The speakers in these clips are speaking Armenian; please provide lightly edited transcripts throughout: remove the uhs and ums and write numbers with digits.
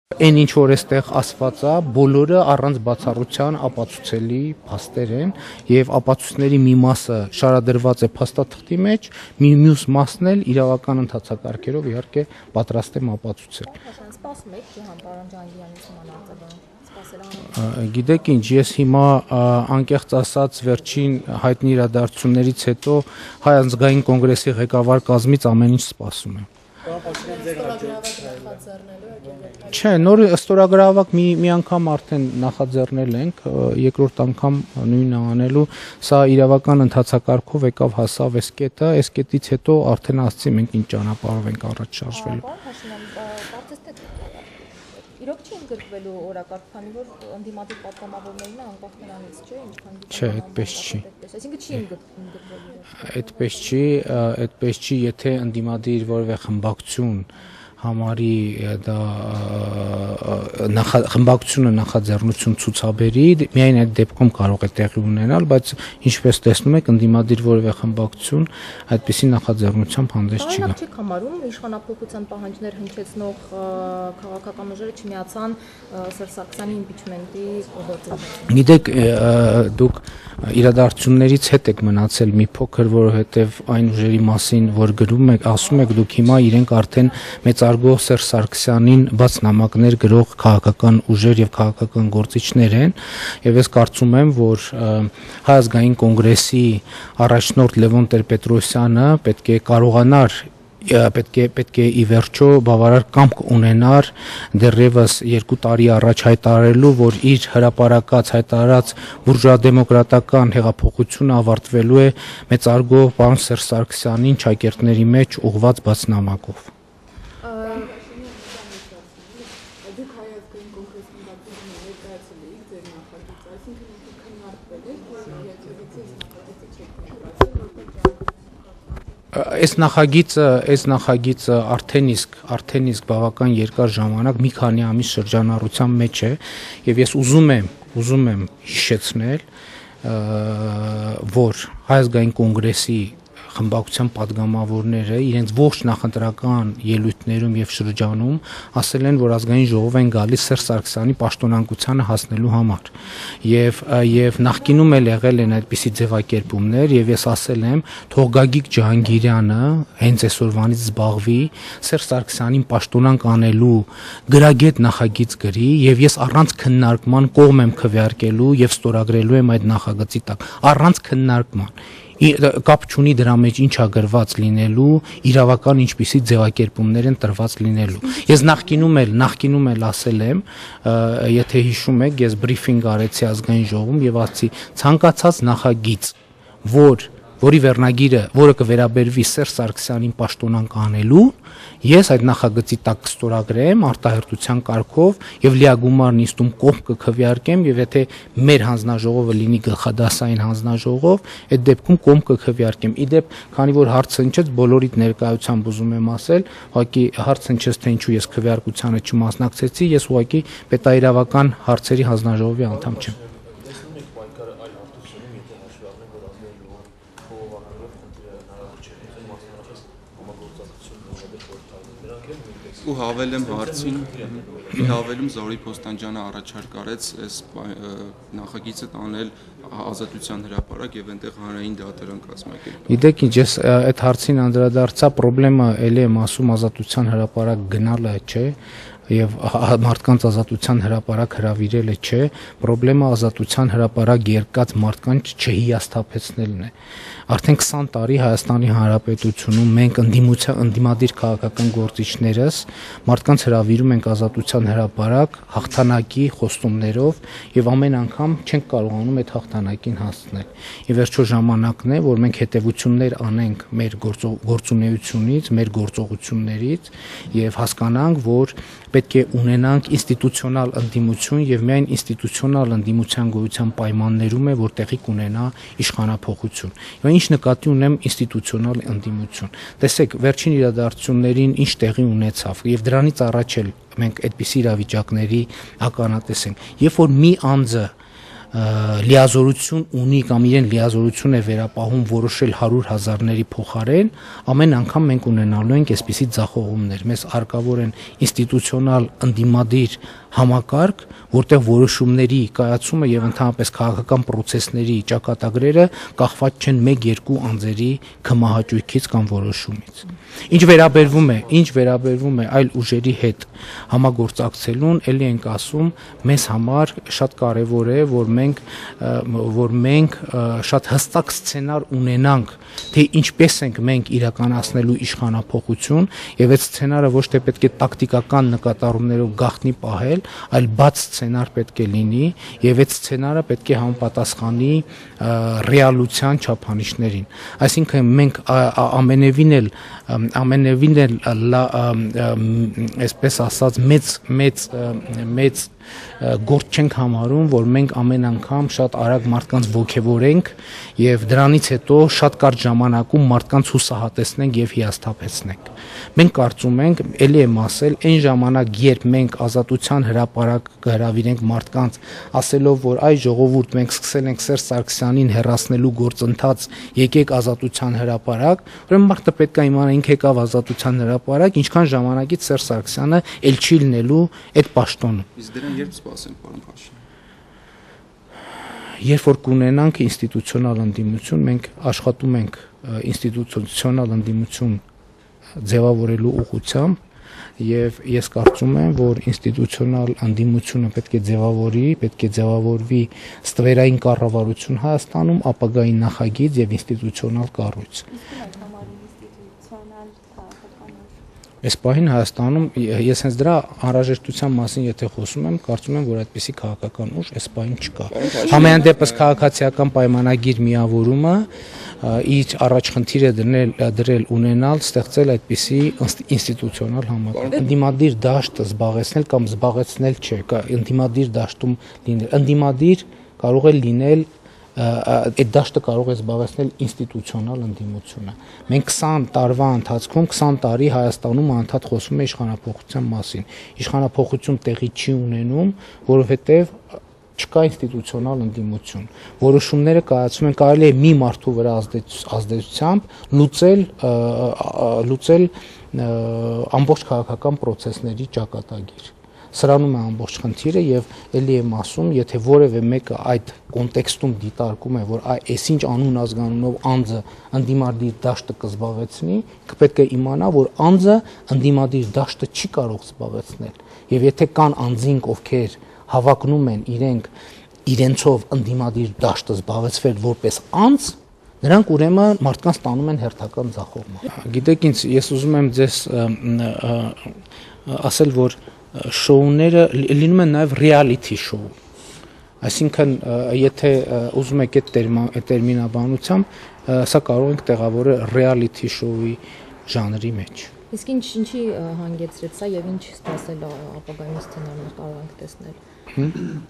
Այն ինչ որ էստեղ ասված է, բոլորը առանց բացառության ապացուցելի փաստեր են եւ ապացույցների մի մասը շարադրված է փաստաթղթի մեջ, մյուս մասն էլ իրավական ընթացակարգերով իհարկե պատրաստ եմ ապացուցել։ Սպասում եք Ջիհան պարոն Ջանգիանի սման արձագանք։ Գիտեք ինչ, ես հիմա անկեղծ ասած վերջին հայտնի իրադարձություններից հետո Հայ ազգային կոնգրեսի ղեկավար կազմից ամեն ինչ սպասում եմ։ Չէ, նոր ստորագրավակ մի անգամ արդեն նախաձեռնել ենք, երկրորդ անգամ նույնը անելու, սա իրավական ընթացակարգով եկավ հասավ այս կետը, այս կետից հետո արդեն ասացի մենք ինչ ճանապարհով ենք առաջ շարժվելու։ Իրոք չի ընդգրկվելու օրակարգ, քանի որ ընդդիմադիր պատգամավորներն անկախ նրանից, չէ՞, ինչքան Չէ, այդպես չի։ Այսինքն չի ընդգրկվելու։ Այդպես չի, եթե ընդդիմադիր որևէ խմբակցություն համարի դա խմբակցությունը նախաձեռնություն ցուցաբերի, միայն այդ դեպքում կարող է տեղի ունենալ, բայց ինչպես տեսնում եք, ընդդիմադիր որևէ խմբակցություն այդպիսի նախաձեռնությամբ հանդես չի գա։ Չի համարում իշխանապողության պահանջներ հնչեցնող քաղաքական ուժերը չմիացան Սերժ Սարգսյանի իմպիչմենտի գործընթացին։ Գիտեք, դուք իրադարձություններից հետ եք մնացել մի փոքր, որովհետև այն ուժերի մասին, որ գրում եք, ասում եք դուք հիմա իրենք արդեն մեծարգո Սերժ Սարգսյանին բաց նամակներ գրող քաղաքական ուժեր եւ քաղաքական գործիչներ են, եւ ես կարծում եմ, որ Հայ ազգային կոնգրեսի առաջնորդ Լևոն Տեր-Պետրոսյանը պետք է կարողանար պետք է ի վերջո բավարար կամք ունենար դեռևս 2 տարի առաջ հայտարարելու, որ իր հրապարակած հայտարարած բուրժուա-դեմոկրատական հեղափոխությունը ավարտվելու է մեծարգո պարոն Սերժ Սարգսյանին ճակերտների մեջ ուղղված բացնամակով։ Այս նախագիծը արդեն իսկ բավական երկար ժամանակ մի քանի ամիս շրջանառության մեջ է եւ ես ուզում եմ հիշեցնել, որ Հայ ազգային կոնգրեսի խմբակցության падգամավորները իրենց ողջ նախընտրական ելույթներում եւ շրջանում ասել են, որ ազգային ժողով են գալիս Սերժ Սարգսյանի պաշտոնանկությանը հասնելու համար եւ նախկինում էլ եղել են այդպիսի ձևակերպումներ եւ ես ասել եմ թող Գագիկ Ջհանգիրյանը հենց այսօրվանից զբաղվի Սերժ Սարգսյանին պաշտոնանկ անելու գրագետ նախագիծ գրի եւ ես առանց քննարկման կողմ եմ քվեարկելու եւ ստորագրելու եմ այդ նախագծի տակ առանց քննարկման կապ չունի դրա մեջ ինչա գրված լինելու, իրավական ինչպիսի ձևակերպումներ են տրված լինելու։ Ես նախկինում էլ ասել եմ, եթե հիշում եք, ես բրիֆինգ արեցի ազգային ժողովում եւ ասացի ցանկացած նախագիծ, որի վերնագիրը, որը կվերաբերվի Սերժ Սարգսյանին պաշտոնանկ անելու, ես այդ նախագծի տակ կստորագրեմ արտահերտության կարգով եւ լիագումար նիստում կողմ կքվեարկեմ եւ եթե մեր հանձնաժողովը լինի գլխադասային հանձնաժողով, այդ դեպքում կողմ կքվեարկեմ։ Իդեպ, քանի որ հարցը հնչեց, բոլորիդ ներկայությամբ ուզում եմ ասել, ուղղակի հարցը հնչեց թե ինչու ես քվեարկությանը չմասնակցեցի, ես ուղղակի պետաիրավական հարցերի հանձնաժողովի անդամ չեմ։ Ու հավելեմ հարցին, հավելում Զորի Փոստանջյանը առաջարկ արեց այս նախագիծը տանել Ազատության հրապարակ եւ այնտեղ հանրային դատարան կազմակերպել։ Գիտեք ինչ, ես այդ հարցին անդրադարձա, խնդրեմը ելի եմ ասում Ազատության հրապարակ գնալը չէ եւ մարդկանց ազատության հրապարակ հրավիրելը չէ, խնդրեմը ազատության հրապարակ երկած մարդկանց չհիասթափեցնելն է։ Արդեն 20 տարի Հայաստանի Հանրապետությունում մենք ընդդիմադիր քաղաքական գործիչներս մարդկանց հրավիրում ենք ազատության հրապարակ հաղթանակի խոստումներով եւ ամեն անգամ չենք կարողանում այդ հաղթանակին հասնել։ Ի վերջո ժամանակն է, որ մենք հետեւություններ անենք մեր գործունեությունից, մեր գործողություններից եւ հասկանանք, որ պետք է ունենանք ինստիտուցիոնալ ընդդիմություն եւ միայն ինստիտուցիոնալ ընդդիմության գոյության պայմաններում է, որ տեղի կունենա իշխանափոխություն։ Եվ ինչ նկատի ունեմ ինստիտուցիոնալ ընդդիմություն։ Տեսեք, վերջին իրադարձություններին ինչ տեղի ունեցավ եւ դրանից առաջ էլ մենք այդպիսի իրավիճակների ականատես ենք։ Երբ որ մի անձը լիազորություն ունի կամ իրեն լիազորություն է վերապահում որոշել 100,000-ների փոխարեն, ամեն անգամ մենք ունենալու ենք այսպիսի ձախողումներ։ Մեզ արկավոր են ինստիտուցիոնալ ընդդիմադիր համակարգ, որտեղ որոշումների կայացումը եւ ընդհանրապես քաղաքական process-ների ճակատագրերը կախված չեն 1-2 անձերի կմահաճույքից կամ որոշումից։ Ինչ վերաբերվում է այլ ուժերի հետ համագործակցելուն, ելի ենք ասում, մեզ համար շատ կարևոր է, որ մենք շատ հստակ սցենար ունենանք, թե ինչպես ենք մենք իրականացնելու իշխանափոխություն, եւ այդ սցենարը ոչ թե պետք է տակտիկական նկատառումներով գաղտնի պահել, այլ բաց սցենար պետք է լինի, եւ այդ սցենարը պետք է համապատասխանի ռեալության չափանիշներին։ Այսինքն մենք ամենևին էլ այսպես ասած մեծ գործ չենք համարում, որ մենք ամեն անգամ շատ արագ մարդկանց ոգևորենք եւ դրանից հետո շատ կարճ ժամանակում մարդկանց հուսահատեցնենք եւ հիասթափեցնենք։ Մենք կարծում ենք, ելի եմ ասել, այն ժամանակ, երբ մենք ազատության հրապարակ կհրավիրենք մարդկանց, ասելով, որ այ ժողովուրդ, մենք սկսել ենք Սերժ Սարգսյանին հեռացնելու գործընթաց, եկեք ազատության հրապարակ, ուրեմն մարդը պետք է իմանա ինքը եկավ ազատության հրապարակ, ինչքան ժամանակից Սերժ Սարգսյանը ել չի լինելու այդ պաշտոնում։ Իսկ դրան երբ սպասենք, պարոն Փաշինյան։ Երբ որ կունենանք ինստիտուցիոնալ ընդդիմություն, մենք աշխատում ենք ինստիտուցիոնալ ընդդիմություն ձևավորելու ուղղությամբ եւ ես կարծում եմ, որ ինստիտուցիոնալ ընդդիմությունը պետք է ձևավորվի ստվերային կառավարություն Հայաստանում, ապագայի նախագիծ եւ ինստիտուցիոնալ կառույց։ Այս պահին Հայաստանում ես հենց դրա անհրաժեշտության մասին եթե խոսում եմ, կարծում եմ, որ այդպիսի քաղաքական ուժ այս պահին չկա։ Համենայն դեպս քաղաքացիական պայմանագիր միավորումը իր առաջխնդիրը դրել ունենալ, ստեղծել այդպիսի ինստիտուցիոնալ համակարգ։ Ընդդիմադիր դաշտը զբաղեցնել կամ զբաղեցնել չէ, ընդդիմադիր դաշտում լինել։ Ընդդիմադիր կարող է լինել այդ դաշտը կարող է զբաղեցնել ինստիտուցիոնալ ընդդիմությունը։ Մենք 20 տարվա ընթացքում 20 տարի Հայաստանում անդադ խոսում է իշխանափոխության մասին։ Իշխանափոխություն տեղի չի ունենում, որովհետև չկա ինստիտուցիոնալ ընդդիմություն։ Որոշումները կայացում են կարելի է մի մարդու վրա ազդեցությամբ լուծել ամբողջ քաղաքական process-ների ճակատագիր։ Սրանում է ամբողջ խնդիրը եւ ելի եմ ասում, եթե որևէ մեկը այդ կոնտեքստում դիտարկում է, որ այսինչ անուն ազգանունով անձը ընդդիմադիր դաշտը կզբաղեցնի, պետք է իմանա, որ անձը ընդդիմադիր դաշտը չի կարող զբաղեցնել։ Եվ եթե կան անձինք, ովքեր հավակնում են իրենցով ընդդիմադիր դաշտը զբաղեցվել որպես անձ, նրանք ուրեմն մարդկանց տանում են հերթական ձախողման։ Գիտեք ինչ, ես ուզում եմ ձեզ ասել, որ շոուները լինում են նաև reality show։ Այսինքն, եթե ուզում եք այդ տերմինաբանությամբ, սա կարող ենք տեղավորել reality show-ի ժանրի մեջ։ Իսկ ինչի հանգեցրեց սա եւ ինչ սպասել ապագայում սցենարներ կարող ենք տեսնել։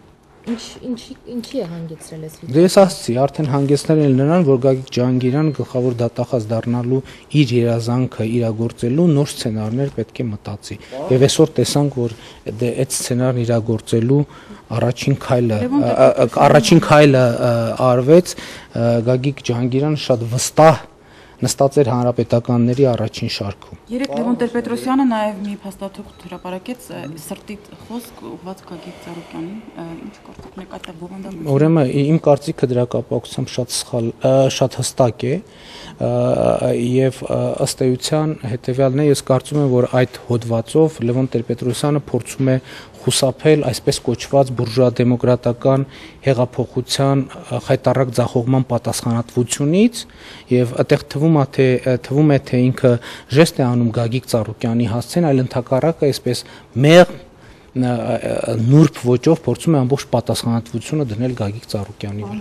Ինչի է հանգեցրել այս վիճակը։ Դե ես ասացի, արդեն հանգեցնել են նրան, որ Գագիկ Ջհանգիրյանը գլխավոր դատախազ դառնալու իր երազանքը իրագործելու նոր սցենարներ պետք է մտածի։ Եվ այսօր տեսանք, որ այդ սցենարն իրագործելու առաջին քայլը արվեց, Գագիկ Ջհանգիրյանը շատ վստահ նստած էր հանրապետականների առաջին շարքում։ Երեք Լևոն Տեր-Պետրոսյանը նաև մի փաստաթուղթ հրապարակեց սրտի խոսք ուղղված Գագիկ Ծառուկյանին, ինչ կարծիք ունեք այդ բովանդակ։ Ուրեմն իմ կարծիքը դրա կապակցությամբ շատ հստակ է եւ ըստ էության հետեւյալն է, ես կարծում եմ, որ այդ հոդվածով Լևոն Տեր-Պետրոսյանը փորձում է խուսափել այսպես կոչված բուրժուա դեմոկրատական հեղափոխության խայտառակ ձախողման պատասխանատվությունից եւ այդտեղ թվում է թե ինքը ժեստ է անում Գագիկ Ծառուկյանի հասցեն, այլ ընդհակառակը այսպես նուրբ ոճով փորձում է ամբողջ պատասխանատվությունը դնել Գագիկ Ծառուկյանի վրա։